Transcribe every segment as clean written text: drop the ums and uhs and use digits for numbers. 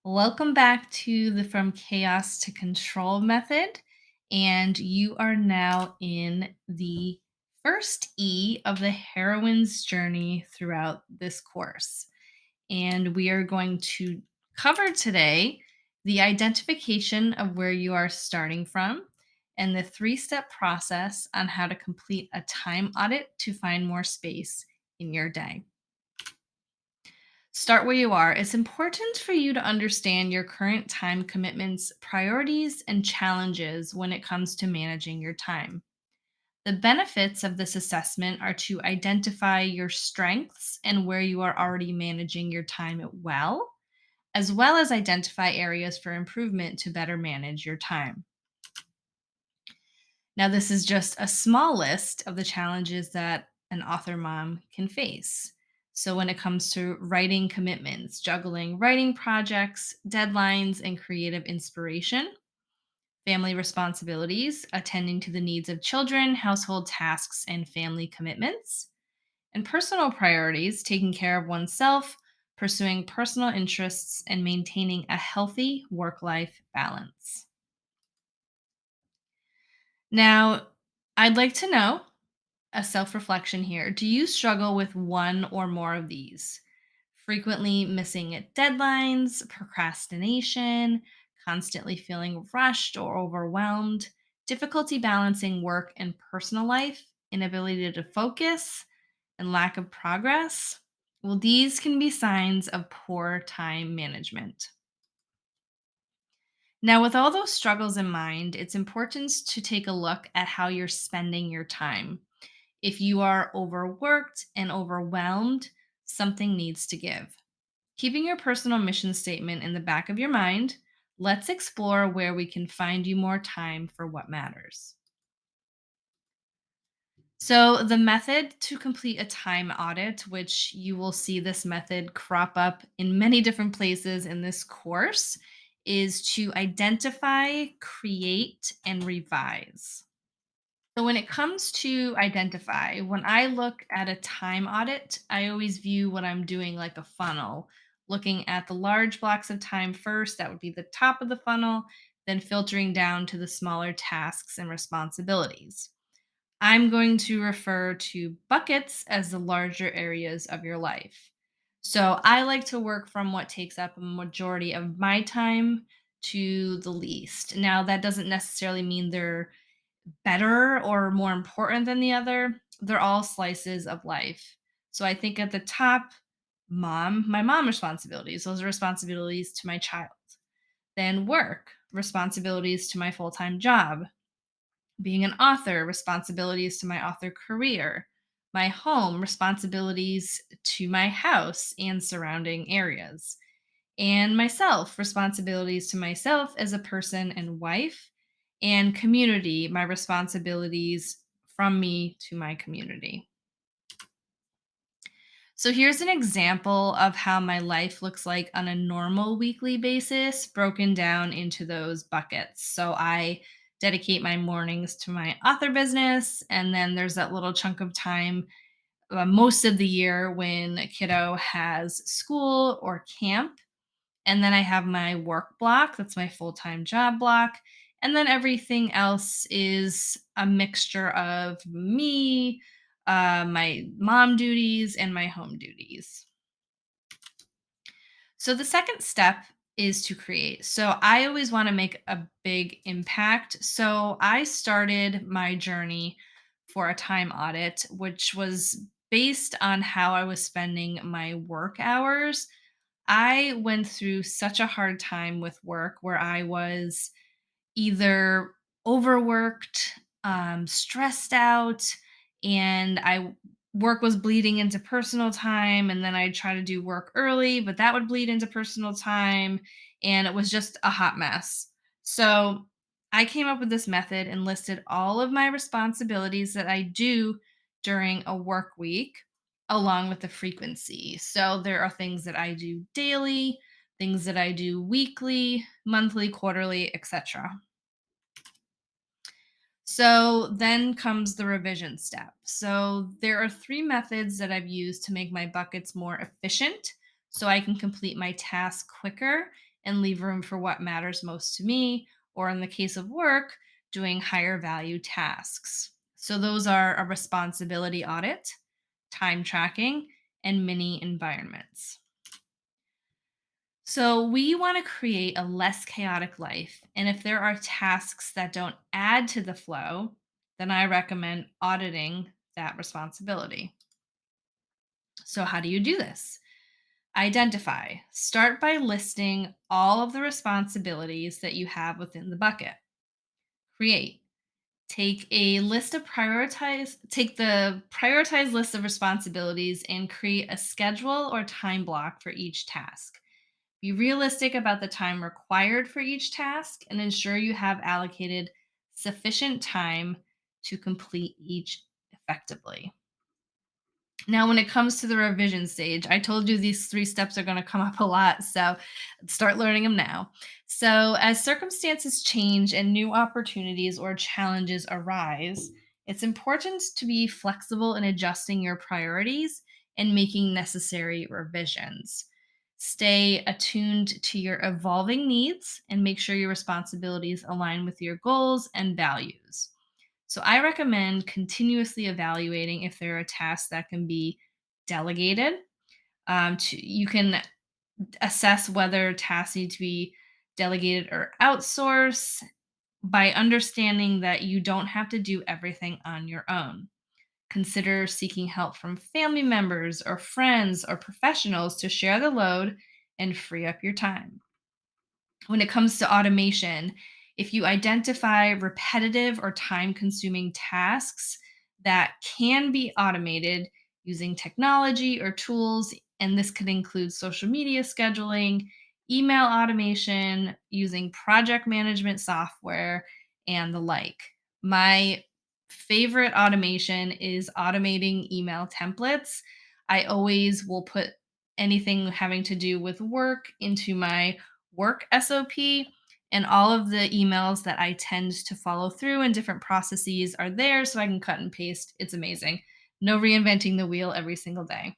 Welcome back to the From Chaos to Control method. And you are now in the first E of the heroine's journey throughout this course. And we are going to cover today the identification of where you are starting from and the three-step process on how to complete a time audit to find more space in your day. Start where you are. It's important for you to understand your current time commitments, priorities, and challenges when it comes to managing your time. The benefits of this assessment are to identify your strengths and where you are already managing your time well as identify areas for improvement to better manage your time. Now, this is just a small list of the challenges that an author mom can face. So, when it comes to writing commitments, juggling writing projects, deadlines, and creative inspiration, family responsibilities, attending to the needs of children, household tasks, and family commitments, and personal priorities, taking care of oneself, pursuing personal interests, and maintaining a healthy work life balance. Now, I'd like to know a self reflection here. Do you struggle with one or more of these? Frequently missing at deadlines, procrastination, constantly feeling rushed or overwhelmed, difficulty balancing work and personal life, inability to focus, and lack of progress? Well, these can be signs of poor time management. Now, with all those struggles in mind, it's important to take a look at how you're spending your time. If you are overworked and overwhelmed, something needs to give. Keeping your personal mission statement in the back of your mind, let's explore where we can find you more time for what matters. So, the method to complete a time audit, which you will see this method crop up in many different places in this course, is to identify, create, and revise. So when it comes to identify, when I look at a time audit, I always view what I'm doing like a funnel, looking at the large blocks of time first, that would be the top of the funnel, then filtering down to the smaller tasks and responsibilities. I'm going to refer to buckets as the larger areas of your life. So I like to work from what takes up a majority of my time to the least. Now, that doesn't necessarily mean they're better or more important than the other. They're all slices of life. So I think at the top, my mom responsibilities, those are responsibilities to my child. Then work, responsibilities to my full time job. Being an author, responsibilities to my author career. My home, responsibilities to my house and surrounding areas. And myself, responsibilities to myself as a person and wife, and community, my responsibilities from me to my community. So here's an example of how my life looks like on a normal weekly basis, broken down into those buckets. So I dedicate my mornings to my author business, and then there's that little chunk of time most of the year when a kiddo has school or camp, and then I have my work block, that's my full-time job block. And then everything else is a mixture of me, my mom duties, and my home duties. So the second step is to create. So I always want to make a big impact. So I started my journey for a time audit, which was based on how I was spending my work hours. I went through such a hard time with work where I was either overworked, stressed out, and work was bleeding into personal time, and then I'd try to do work early, but that would bleed into personal time, and it was just a hot mess. So I came up with this method and listed all of my responsibilities that I do during a work week along with the frequency. So there are things that I do daily, things that I do weekly, monthly, quarterly, etc. So then comes the revision step. So there are three methods that I've used to make my buckets more efficient so I can complete my task quicker and leave room for what matters most to me, or in the case of work, doing higher value tasks. So, those are a responsibility audit, time tracking, and mini environments. So, we want to create a less chaotic life. And if there are tasks that don't add to the flow, then I recommend auditing that responsibility. So, how do you do this? Identify. Start by listing all of the responsibilities that you have within the bucket. Create. Take the prioritized list of responsibilities and create a schedule or time block for each task. Be realistic about the time required for each task and ensure you have allocated sufficient time to complete each effectively. Now, when it comes to the revision stage, I told you these three steps are going to come up a lot. So start learning them now. So, as circumstances change and new opportunities or challenges arise, it's important to be flexible in adjusting your priorities and making necessary revisions. Stay attuned to your evolving needs and make sure your responsibilities align with your goals and values. So I recommend continuously evaluating if there are tasks that can be delegated. You can assess whether tasks need to be delegated or outsourced by understanding that you don't have to do everything on your own. Consider seeking help from family members or friends or professionals to share the load and free up your time. When it comes to automation, if you identify repetitive or time consuming tasks that can be automated using technology or tools, and this could include social media scheduling, email automation, using project management software, and the like. My favorite automation is automating email templates. I always will put anything having to do with work into my work SOP, and all of the emails that I tend to follow through and different processes are there so I can cut and paste. It's amazing. No reinventing the wheel every single day.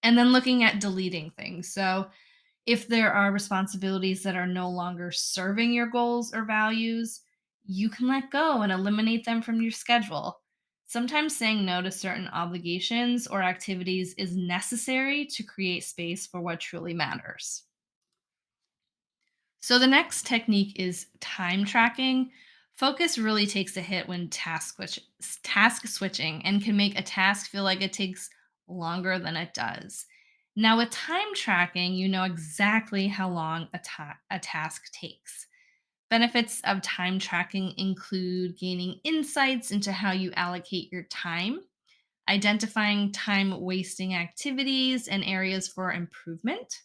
And then looking at deleting things. So, if there are responsibilities that are no longer serving your goals or values, you can let go and eliminate them from your schedule. Sometimes saying no to certain obligations or activities is necessary to create space for what truly matters. So the next technique is time tracking. Focus really takes a hit when task switching and can make a task feel like it takes longer than it does. Now with time tracking, you know exactly how long a task takes. Benefits of time tracking include gaining insights into how you allocate your time, identifying time wasting activities and areas for improvement,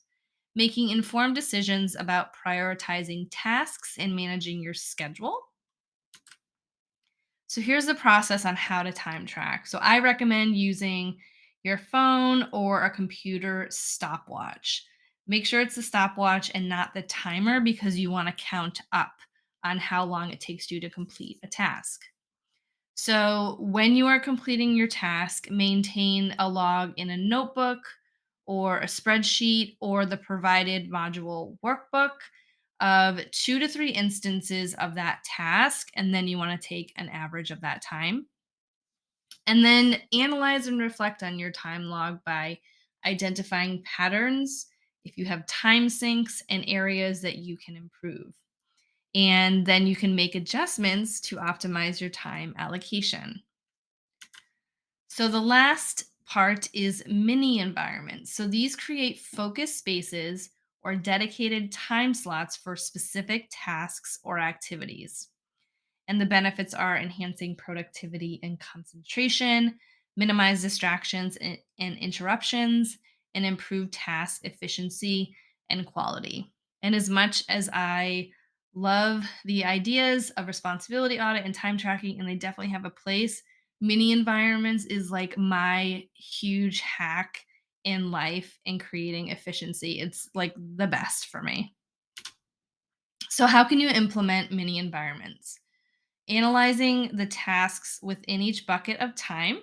making informed decisions about prioritizing tasks and managing your schedule. So, here's the process on how to time track. So, I recommend using your phone or a computer stopwatch. Make sure it's the stopwatch and not the timer because you want to count up on how long it takes you to complete a task. So, when you are completing your task, maintain a log in a notebook or a spreadsheet or the provided module workbook of 2 to 3 instances of that task. And then you want to take an average of that time. And then analyze and reflect on your time log by identifying patterns, if you have time sinks, and areas that you can improve. And then you can make adjustments to optimize your time allocation. So the last part is mini environments. So these create focused spaces or dedicated time slots for specific tasks or activities. And the benefits are enhancing productivity and concentration, minimize distractions and interruptions, and improve task efficiency and quality. And as much as I love the ideas of responsibility audit and time tracking, and they definitely have a place, mini environments is like my huge hack in life in creating efficiency. It's like the best for me. So, how can you implement mini environments? Analyzing the tasks within each bucket of time,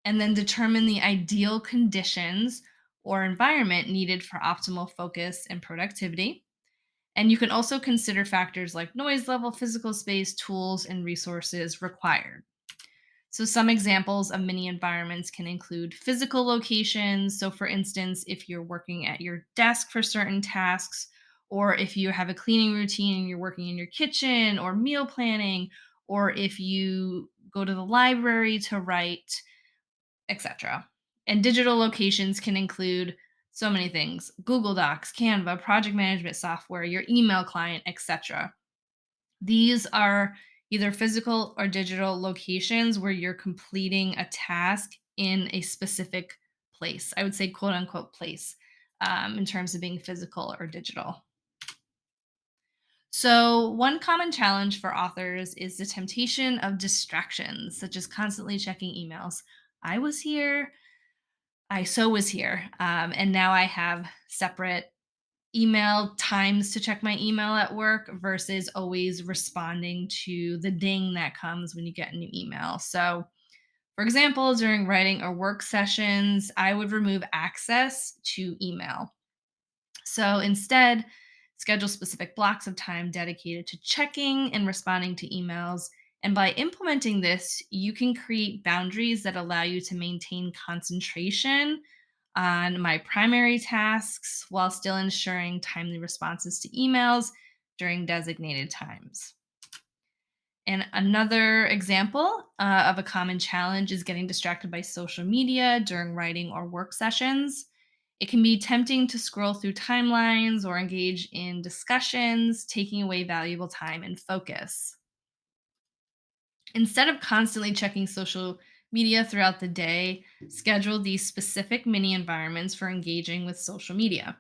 and then determine the ideal conditions or environment needed for optimal focus and productivity. And you can also consider factors like noise level, physical space, tools, and resources required. So, some examples of mini environments can include physical locations. So, for instance, if you're working at your desk for certain tasks, or if you have a cleaning routine and you're working in your kitchen, or meal planning, or if you go to the library to write, etc. And digital locations can include so many things: Google Docs, Canva, project management software, your email client, etc. These are either physical or digital locations where you're completing a task in a specific place. I would say, quote unquote, place, in terms of being physical or digital. So, one common challenge for authors is the temptation of distractions, such as constantly checking emails. I was here, I so was here. And now I have separate email times to check my email at work versus always responding to the ding that comes when you get a new email. So, for example, during writing or work sessions, I would remove access to email. So instead, schedule specific blocks of time dedicated to checking and responding to emails. And by implementing this, you can create boundaries that allow you to maintain concentration on my primary tasks while still ensuring timely responses to emails during designated times. And another example of a common challenge is getting distracted by social media during writing or work sessions. It can be tempting to scroll through timelines or engage in discussions, taking away valuable time and focus. Instead of constantly checking social media throughout the day, schedule these specific mini environments for engaging with social media.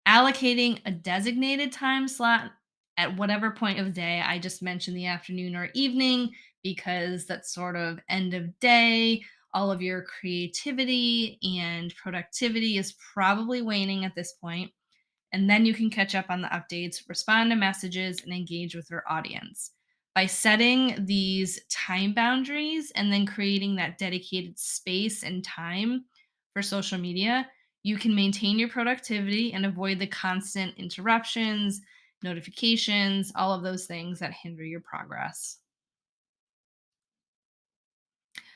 Allocating a designated time slot at whatever point of the day, I just mentioned the afternoon or evening, because that's sort of end of day. All of your creativity and productivity is probably waning at this point. And then you can catch up on the updates, respond to messages, and engage with your audience. By setting these time boundaries and then creating that dedicated space and time for social media, you can maintain your productivity and avoid the constant interruptions, notifications, all of those things that hinder your progress.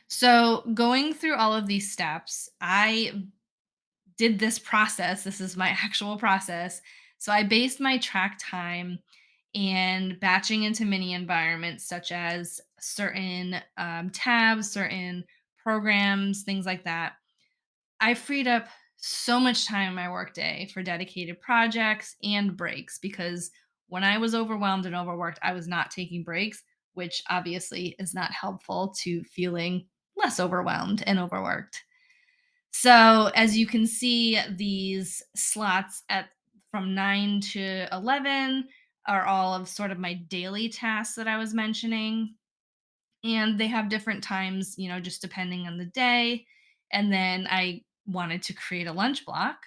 So, going through all of these steps, I did this process. This is my actual process. So I based my track time and batching into mini environments such as certain tabs, certain programs, things like that. I freed up so much time in my workday for dedicated projects and breaks, because when I was overwhelmed and overworked, I was not taking breaks, which obviously is not helpful to feeling less overwhelmed and overworked. So as you can see, these slots at from 9 to 11 are all of sort of my daily tasks that I was mentioning. And they have different times, just depending on the day. And then I wanted to create a lunch block.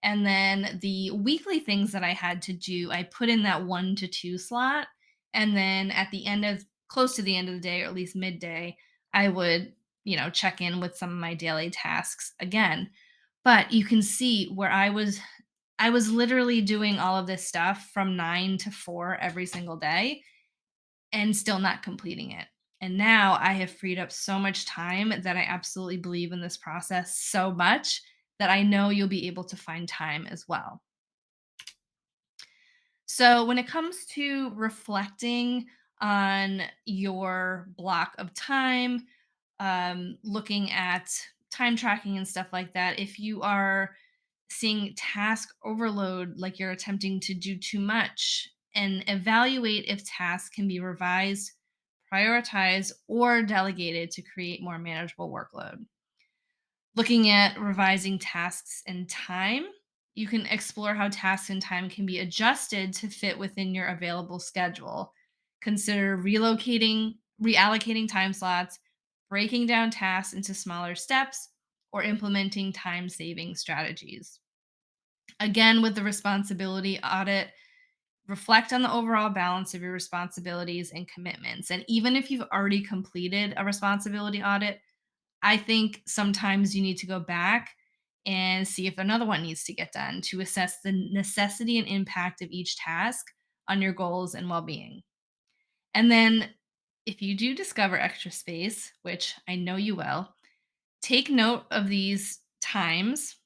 And then the weekly things that I had to do, I put in that 1 to 2 slot. And then at the end of close to the end of the day, or at least midday, I would, check in with some of my daily tasks again. But you can see where I was literally doing all of this stuff from 9 to 4 every single day and still not completing it. And now I have freed up so much time that I absolutely believe in this process so much that I know you'll be able to find time as well. So, when it comes to reflecting on your block of time, looking at time tracking and stuff like that, if you are seeing task overload, like you're attempting to do too much, and evaluate if tasks can be revised, prioritized, or delegated to create more manageable workload. Looking at revising tasks and time, you can explore how tasks and time can be adjusted to fit within your available schedule. Consider reallocating time slots, breaking down tasks into smaller steps, or implementing time saving strategies. Again, with the responsibility audit, reflect on the overall balance of your responsibilities and commitments. And even if you've already completed a responsibility audit, I think sometimes you need to go back and see if another one needs to get done to assess the necessity and impact of each task on your goals and well being. And then, if you do discover extra space, which I know you will, take note of these times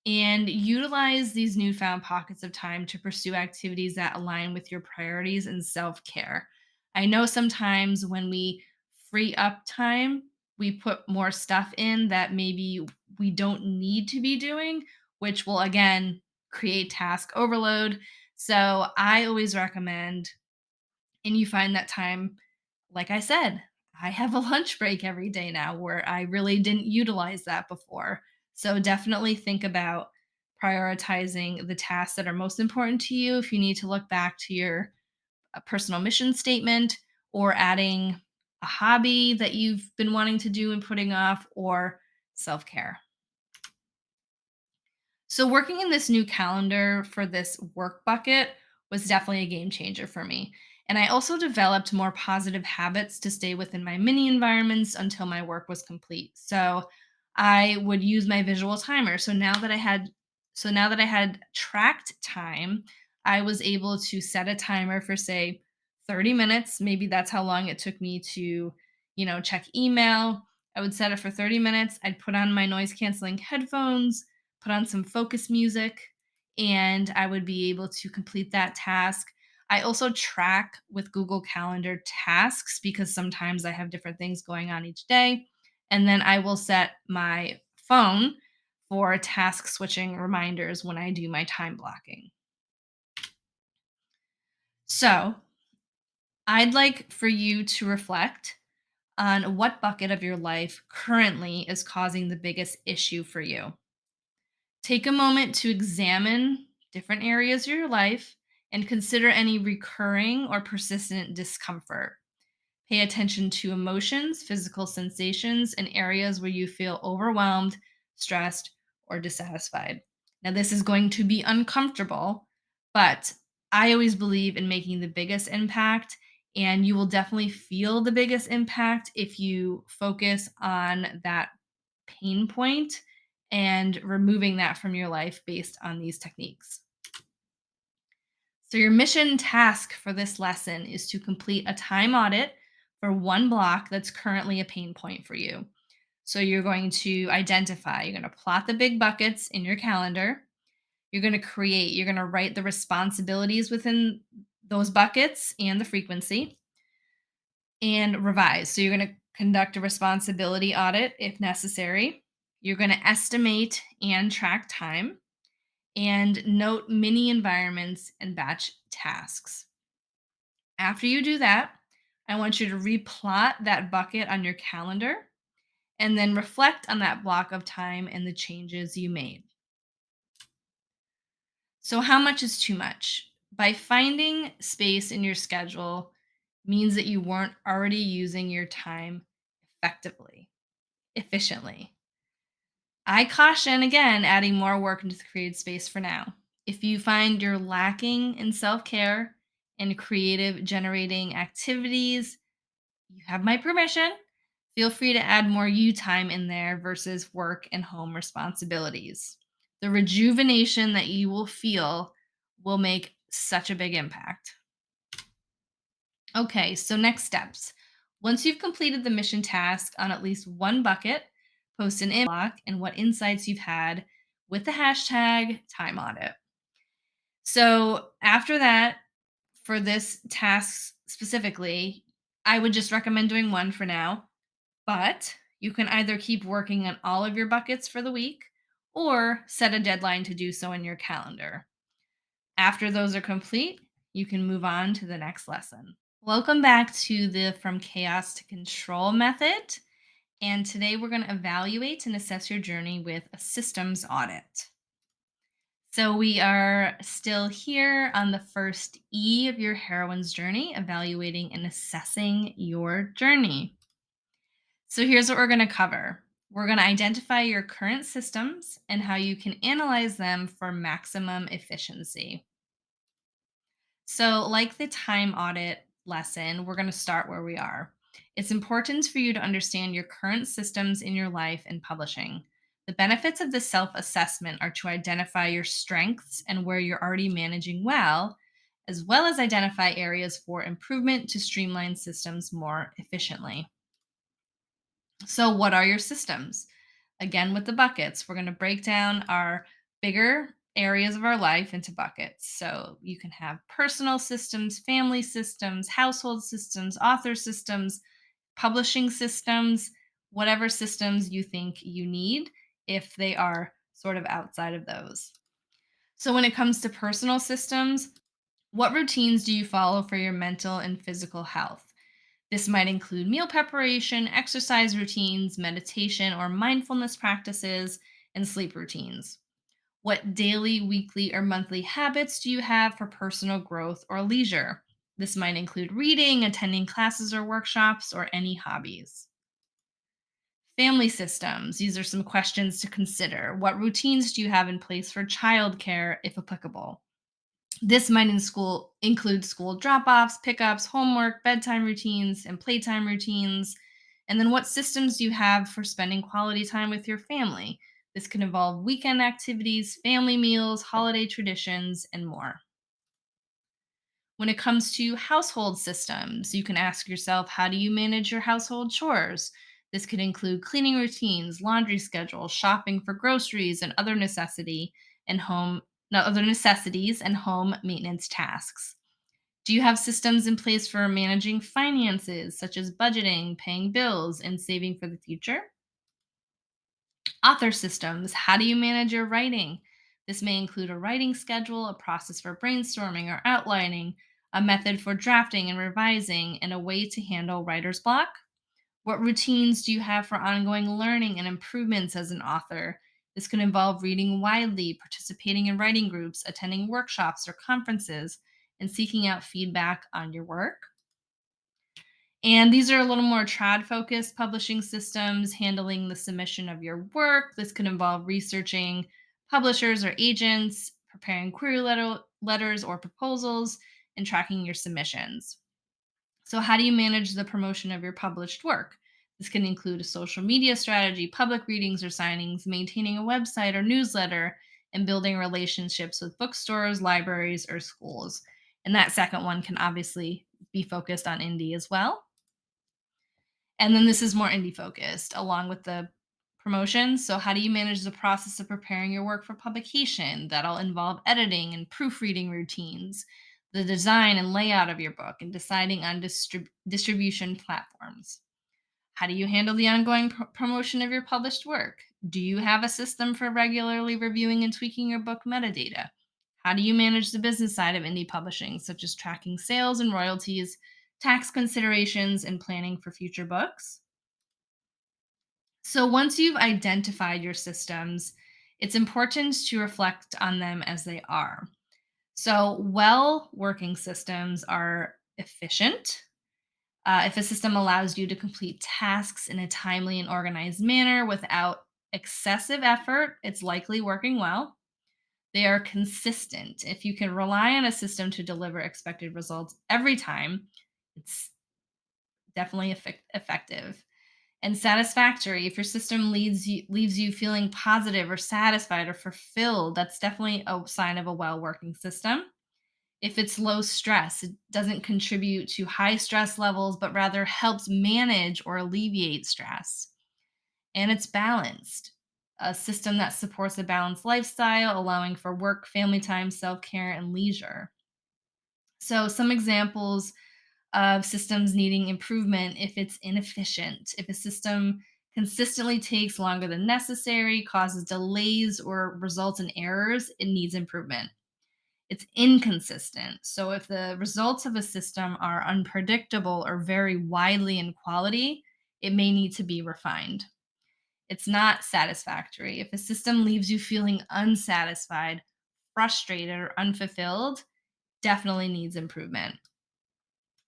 and utilize these newfound pockets of time to pursue activities that align with your priorities and self care. I know sometimes when we free up time, we put more stuff in that maybe we don't need to be doing, which will again create task overload. So I always recommend, and you find that time, like I said, I have a lunch break every day now where I really didn't utilize that before. So definitely think about prioritizing the tasks that are most important to you. If you need to look back to your personal mission statement, or adding a hobby that you've been wanting to do and putting off, or self care. So, working in this new calendar for this work bucket was definitely a game changer for me. And I also developed more positive habits to stay within my mini environments until my work was complete. So, I would use my visual timer. So now that I had tracked time, I was able to set a timer for say 30 minutes. Maybe that's how long it took me to, check email. I would set it for 30 minutes. I'd put on my noise canceling headphones, put on some focus music, and I would be able to complete that task. I also track with Google Calendar tasks because sometimes I have different things going on each day. And then I will set my phone for task switching reminders when I do my time blocking. So I'd like for you to reflect on what bucket of your life currently is causing the biggest issue for you. Take a moment to examine different areas of your life and consider any recurring or persistent discomfort. Pay attention to emotions, physical sensations, and areas where you feel overwhelmed, stressed, or dissatisfied. Now, this is going to be uncomfortable, but I always believe in making the biggest impact, and you will definitely feel the biggest impact if you focus on that pain point and removing that from your life based on these techniques. So, your mission task for this lesson is to complete a time audit for one block that's currently a pain point for you. So, you're going to identify, you're going to plot the big buckets in your calendar. You're going to write the responsibilities within those buckets and the frequency, and revise. So, you're going to conduct a responsibility audit if necessary. You're going to estimate and track time, and note mini environments and batch tasks. After you do that, I want you to replot that bucket on your calendar and then reflect on that block of time and the changes you made. So, how much is too much? By finding space in your schedule means that you weren't already using your time effectively, efficiently. I caution again adding more work into the created space for now. If you find you're lacking in self care and creative generating activities, you have my permission. Feel free to add more you time in there versus work and home responsibilities. The rejuvenation that you will feel will make such a big impact. Okay, so next steps. Once you've completed the mission task on at least one bucket, post an block and what insights you've had with the hashtag time audit. So after that, for this task specifically, I would just recommend doing one for now, but you can either keep working on all of your buckets for the week or set a deadline to do so in your calendar. After those are complete, you can move on to the next lesson. Welcome back to the From Chaos to Control method. And today we're going to evaluate and assess your journey with a systems audit. So we are still here on the first E of your heroine's journey, evaluating and assessing your journey. So here's what we're going to cover. We're going to identify your current systems and how you can analyze them for maximum efficiency. So, like the time audit lesson, we're going to start where we are. It's important for you to understand your current systems in your life and publishing. The benefits of the self assessment are to identify your strengths and where you're already managing well as identify areas for improvement to streamline systems more efficiently. So, what are your systems? Again, with the buckets, we're going to break down our bigger areas of our life into buckets. So, you can have personal systems, family systems, household systems, author systems, publishing systems, whatever systems you think you need if they are sort of outside of those. So, when it comes to personal systems, what routines do you follow for your mental and physical health? This might include meal preparation, exercise routines, meditation or mindfulness practices, and sleep routines. What daily, weekly, or monthly habits do you have for personal growth or leisure? This might include reading, attending classes or workshops, or any hobbies. Family systems. These are some questions to consider. What routines do you have in place for childcare, if applicable? This might include school drop-offs, pickups, homework, bedtime routines, and playtime routines. And then what systems do you have for spending quality time with your family? This can involve weekend activities, family meals, holiday traditions, and more. When it comes to household systems, you can ask yourself, how do you manage your household chores? This could include cleaning routines, laundry schedules, shopping for groceries, and other necessities and home maintenance tasks. Do you have systems in place for managing finances, such as budgeting, paying bills, and saving for the future? Author systems. How do you manage your writing? This may include a writing schedule, a process for brainstorming or outlining, a method for drafting and revising, and a way to handle writer's block. What routines do you have for ongoing learning and improvements as an author? This can involve reading widely, participating in writing groups, attending workshops or conferences, and seeking out feedback on your work. And these are a little more trad focused publishing systems, handling the submission of your work. This could involve researching publishers or agents, preparing letters or proposals, and tracking your submissions. So, how do you manage the promotion of your published work? This can include a social media strategy, public readings or signings, maintaining a website or newsletter, and building relationships with bookstores, libraries, or schools. And that second one can obviously be focused on indie as well. And then this is more indie focused along with the promotions. So, how do you manage the process of preparing your work for publication? That'll involve editing and proofreading routines, the design and layout of your book, and deciding on distribution platforms. How do you handle the ongoing promotion of your published work? Do you have a system for regularly reviewing and tweaking your book metadata? How do you manage the business side of indie publishing, such as tracking sales and royalties, tax considerations, and planning for future books? So, once you've identified your systems, it's important to reflect on them as they are. So, well working systems are efficient. If a system allows you to complete tasks in a timely and organized manner without excessive effort, it's likely working well. They are consistent. If you can rely on a system to deliver expected results every time, it's definitely effective. And satisfactory, if your system leaves you feeling positive or satisfied or fulfilled, that's definitely a sign of a well working system. If it's low stress, it doesn't contribute to high stress levels, but rather helps manage or alleviate stress. And it's balanced, a system that supports a balanced lifestyle, allowing for work, family time, self care, and leisure. So, some examples of systems needing improvement: if it's inefficient, if a system consistently takes longer than necessary, causes delays, or results in errors, it needs improvement. It's inconsistent. So if the results of a system are unpredictable or vary widely in quality, it may need to be refined. It's not satisfactory. If a system leaves you feeling unsatisfied, frustrated, or unfulfilled, definitely needs improvement.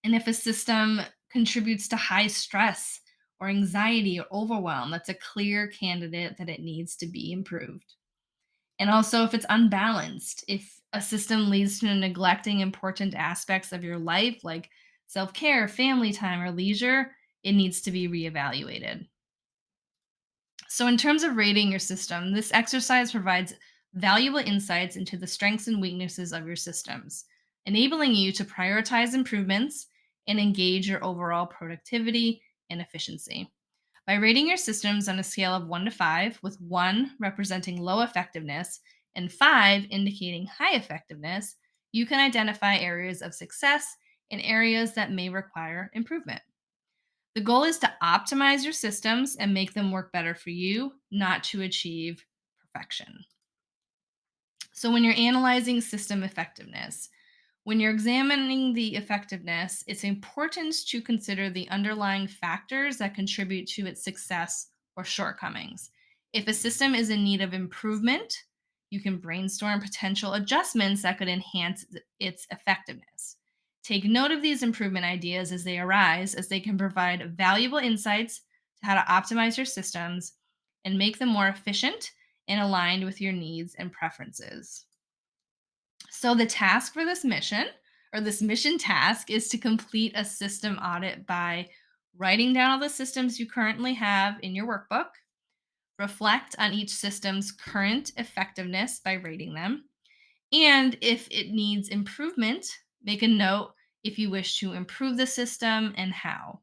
And if a system contributes to high stress or anxiety or overwhelm, that's a clear candidate that it needs to be improved. And also, if it's unbalanced, if a system leads to neglecting important aspects of your life, like self care, family time, or leisure, it needs to be reevaluated. So, in terms of rating your system, this exercise provides valuable insights into the strengths and weaknesses of your systems, enabling you to prioritize improvements and engage your overall productivity and efficiency. By rating your systems on a scale of 1 to 5, with 1 representing low effectiveness and 5 indicating high effectiveness, you can identify areas of success and areas that may require improvement. The goal is to optimize your systems and make them work better for you, not to achieve perfection. So, when you're analyzing system effectiveness, when you're examining the effectiveness, it's important to consider the underlying factors that contribute to its success or shortcomings. If a system is in need of improvement, you can brainstorm potential adjustments that could enhance its effectiveness. Take note of these improvement ideas as they arise, as they can provide valuable insights to how to optimize your systems and make them more efficient and aligned with your needs and preferences. So, the task for this mission, or this mission task, is to complete a system audit by writing down all the systems you currently have in your workbook, reflect on each system's current effectiveness by rating them, and if it needs improvement, make a note if you wish to improve the system and how.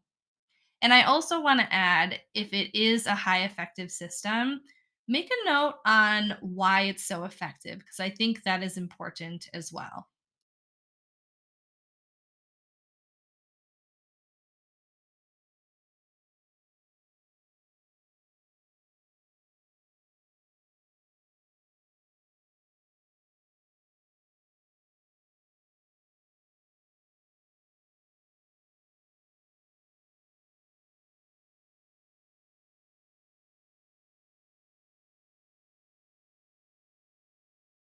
And I also want to add, if it is a high effective system, make a note on why it's so effective, because I think that is important as well.